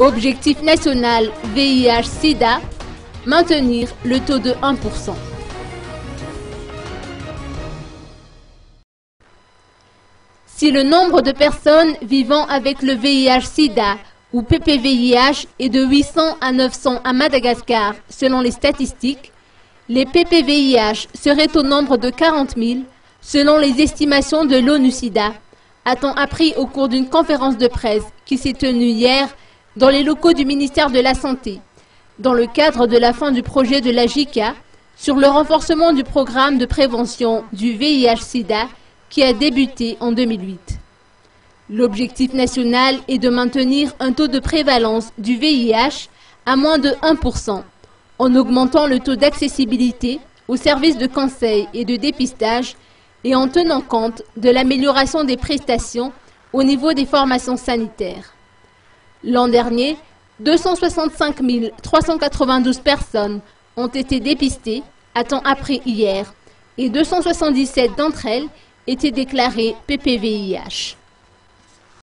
Objectif national VIH-Sida, maintenir le taux de 1%. Si le nombre de personnes vivant avec le VIH-Sida ou PPVIH est de 800 à 900 à Madagascar selon les statistiques, les PPVIH seraient au nombre de 40 000 selon les estimations de l'ONU-Sida, a-t-on appris au cours d'une conférence de presse qui s'est tenue hier dans les locaux du ministère de la Santé, dans le cadre de la fin du projet de la JICA sur le renforcement du programme de prévention du VIH-Sida qui a débuté en 2008. L'objectif national est de maintenir un taux de prévalence du VIH à moins de 1%, en augmentant le taux d'accessibilité aux services de conseil et de dépistage et en tenant compte de l'amélioration des prestations au niveau des formations sanitaires. L'an dernier, 265 392 personnes ont été dépistées, a-t-on appris hier, et 277 d'entre elles étaient déclarées PPVIH.